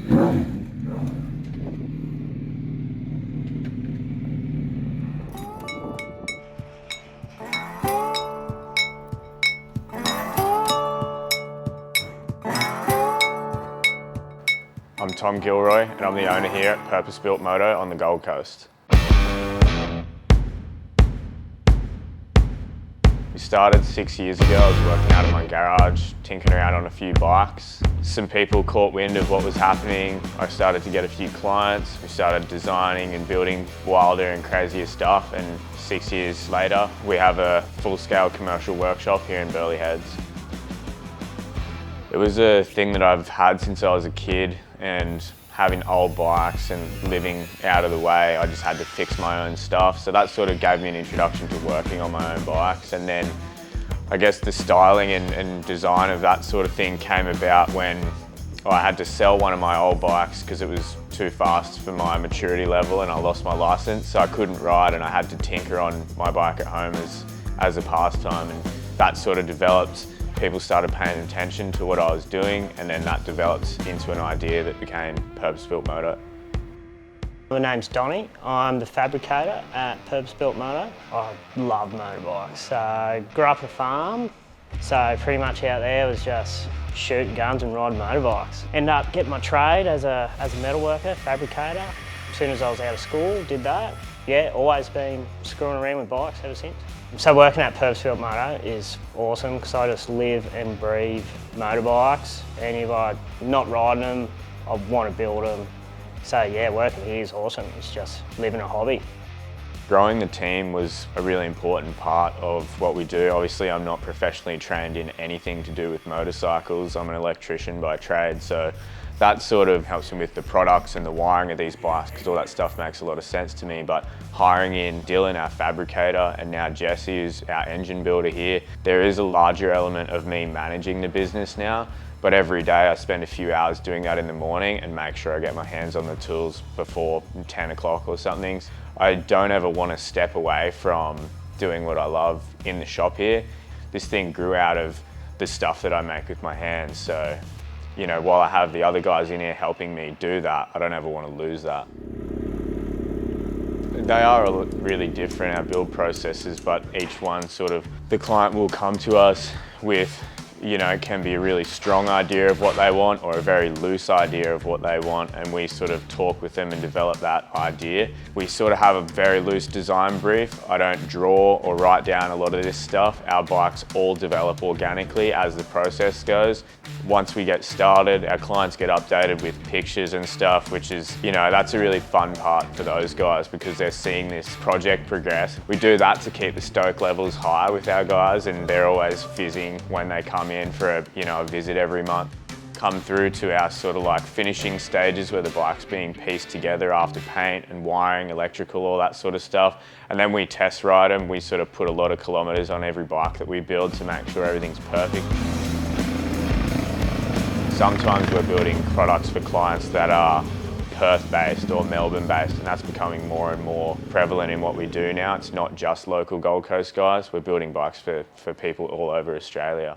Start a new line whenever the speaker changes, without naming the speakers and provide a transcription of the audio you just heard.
I'm Tom Gilroy and I'm the owner here at Purpose Built Moto on the Gold Coast. We started 6 years ago. I was working out of my garage, tinkering around on a few bikes. Some people caught wind of what was happening. I started to get a few clients. We started designing and building wilder and crazier stuff, and 6 years later we have a full-scale commercial workshop here in Burleigh Heads. It was a thing that I've had since I was a kid, and having old bikes and living out of the way, I just had to fix my own stuff. So that sort of gave me an introduction to working on my own bikes. And then I guess the styling and design of that sort of thing came about when I had to sell one of my old bikes because it was too fast for my maturity level and I lost my license. So I couldn't ride and I had to tinker on my bike at home as a pastime. And that sort of developed. People started paying attention to what I was doing, and then that developed into an idea that became Purpose Built Moto.
My name's Donny. I'm the fabricator at Purpose Built Moto. I love motorbikes. I grew up on a farm, so pretty much out there was just shooting guns and riding motorbikes. Ended up getting my trade as a metalworker, fabricator. As soon as I was out of school, did that. Yeah, always been screwing around with bikes ever since. So working at Purpose Built Moto is awesome because I just live and breathe motorbikes, and if I'm not riding them, I want to build them. So yeah, working here is awesome. It's just living a hobby.
Growing the team was a really important part of what we do. Obviously, I'm not professionally trained in anything to do with motorcycles. I'm an electrician by trade, so that sort of helps me with the products and the wiring of these bikes because all that stuff makes a lot of sense to me. But hiring in Dylan, our fabricator, and now Jesse, who's our engine builder here, there is a larger element of me managing the business now. But every day I spend a few hours doing that in the morning and make sure I get my hands on the tools before 10 o'clock or something. I don't ever want to step away from doing what I love in the shop here. This thing grew out of the stuff that I make with my hands. So, you know, while I have the other guys in here helping me do that, I don't ever want to lose that. They are really different, our build processes, but each one sort of, the client will come to us with, you know, it can be a really strong idea of what they want or a very loose idea of what they want, and we sort of talk with them and develop that idea. We sort of have a very loose design brief. I don't draw or write down a lot of this stuff. Our bikes all develop organically as the process goes. Once we get started, our clients get updated with pictures and stuff, which is, you know, that's a really fun part for those guys because they're seeing this project progress. We do that to keep the stoke levels high with our guys, and they're always fizzing when they come in for a visit every month. Come through to our sort of like finishing stages where the bike's being pieced together after paint and wiring, electrical, all that sort of stuff. And then we test ride them. We sort of put a lot of kilometers on every bike that we build to make sure everything's perfect. Sometimes we're building products for clients that are Perth-based or Melbourne-based, and that's becoming more and more prevalent in what we do now. It's not just local Gold Coast guys. We're building bikes for people all over Australia.